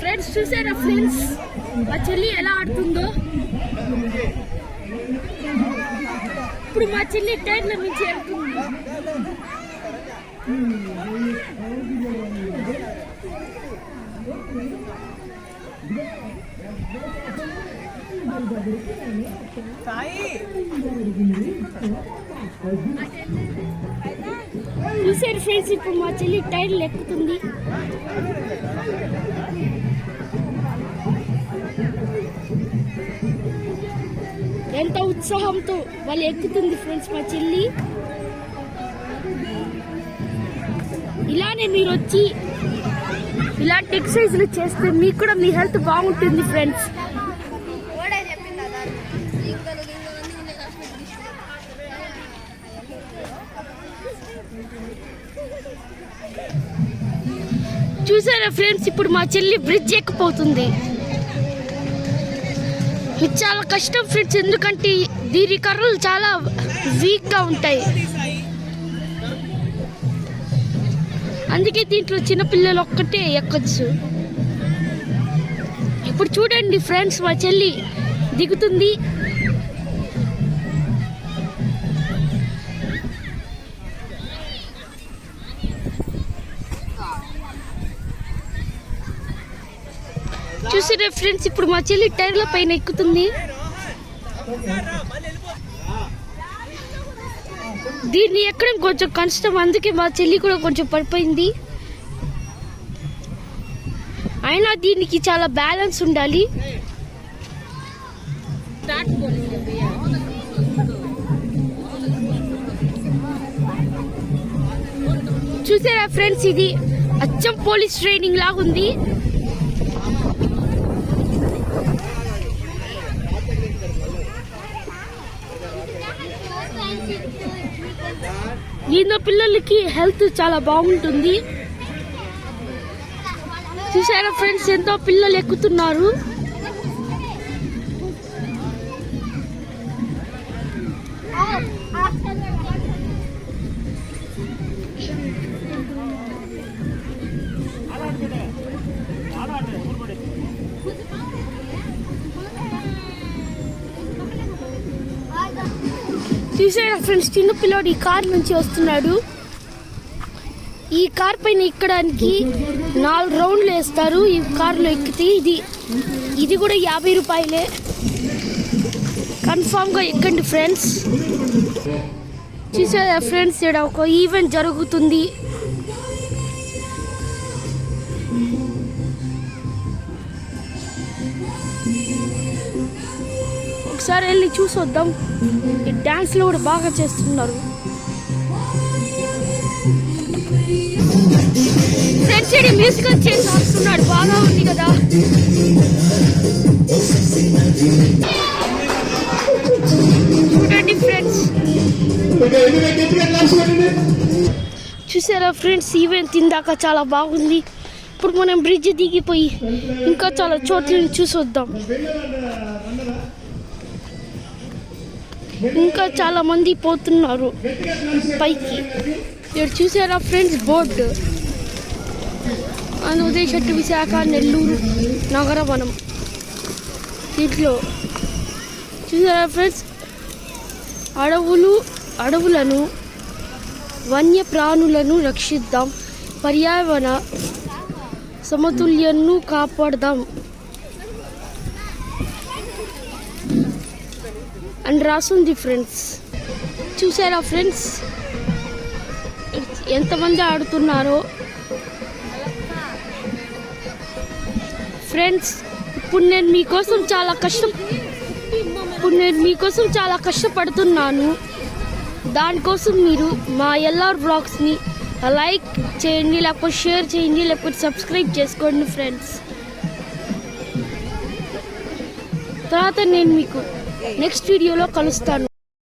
Friends చూసారా friends మా చెల్లి ఎలా ఆడుతుందో. ఇప్పుడు మా చెల్లి టైర్ల నుంచి వెళ్తుంది. చూసారు ఫ్రెండ్స్ ఇప్పుడు మా చెల్లి టైర్లు ఎక్కుతుంది. ఎంత ఉత్సాహంతో వాళ్ళు ఎక్కుతుంది ఫ్రెండ్స్ మా చెల్లి. ఇలానే మీరు వచ్చి ఇలాంటి ఎక్సర్సైజ్లు చేస్తే మీకు కూడా మీ హెల్త్ బాగుంటుంది ఫ్రెండ్స్. చూసారా ఫ్రెండ్స్ ఇప్పుడు మా చెల్లి బ్రిడ్జ్ ఎక్కిపోతుంది. ఇది చాలా కష్టం ఫ్రెండ్స్, ఎందుకంటే దీని కర్రలు చాలా వీక్ గా ఉంటాయి. అందుకే దీంట్లో చిన్నపిల్లలు ఒక్కటే ఎక్కొచ్చు. ఇప్పుడు చూడండి ఫ్రెండ్స్ మా చెల్లి దిగుతుంది. చూసారా ఫ్రెండ్స్ ఇప్పుడు మా చెల్లి టైర్ల పైన ఎక్కుతుంది. దీన్ని ఎక్కడం కొంచెం కష్టం, అందుకే మా చెల్లి కూడా కొంచెం పడిపోయింది. అయినా దీనికి చాలా బ్యాలెన్స్ ఉండాలి. చూసారా ఫ్రెండ్స్ ఇది అచ్చం పోలీస్ ట్రైనింగ్ లాగా ఉంది. దీంతో పిల్లలకి హెల్త్ చాలా బాగుంటుంది. చూసారా ఫ్రెండ్స్ ఎంతో పిల్లలు ఎక్కుతున్నారు. చూసారా ఫ్రెండ్స్ చిన్న పిల్లోడు ఈ కార్ నుంచి వస్తున్నాడు. ఈ కార్ పైన ఎక్కడానికి 4 రౌండ్లు వేస్తారు. ఈ కార్లో ఎక్కితే ఇది కూడా 50 రూపాయలే. కన్ఫామ్ గా ఎక్కండి ఫ్రెండ్స్. చూసారా ఫ్రెండ్స్ ఇక్కడ ఒక ఈవెంట్ జరుగుతుంది. ఒకసారి వెళ్ళి చూసొద్దాం. ఈ డాన్స్ లో కూడా బాగా చేస్తున్నారు. ఫ్రెండ్స్ ఇది మ్యూజికల్ చేసి ఆడుతున్నాడు, బాగా ఉంది కదా. చూడండి ఫ్రెండ్స్. చూసారా ఫ్రెండ్స్ ఈవెంట్ ఇందాక చాలా బాగుంది. ఇప్పుడు మనం బ్రిడ్జ్ దిగిపోయి ఇంకా చాలా చోట్లని చూసొద్దాం. ఇంకా చాలా మంది పోతున్నారు పైకి. ఇక్కడ చూసారా ఫ్రెండ్స్ బోర్డు ఆంధ్రప్రదేశ్ విశాఖ నెల్లూరు నగరవనం. దీంట్లో చూసారా ఫ్రెండ్స్ అడవులను వన్యప్రాణులను రక్షిద్దాం, పర్యావరణ సమతుల్యను కాపాడదాం అని రాసుంది ఫ్రెండ్స్. చూసారా ఫ్రెండ్స్ ఎంతమంది ఆడుతున్నారో. ఫ్రెండ్స్ ఇప్పుడు నేను మీకోసం చాలా కష్టపడుతున్నాను. దానికోసం మీరు మా ఎల్ఆర్ బ్లాగ్స్ని లైక్ చేయండి, లేకపోతే షేర్ చేయండి, లేకపోతే సబ్స్క్రైబ్ చేసుకోండి ఫ్రెండ్స్. తర్వాత నేను మీకు నెక్స్ట్ వీడియోలో కలుస్తాను.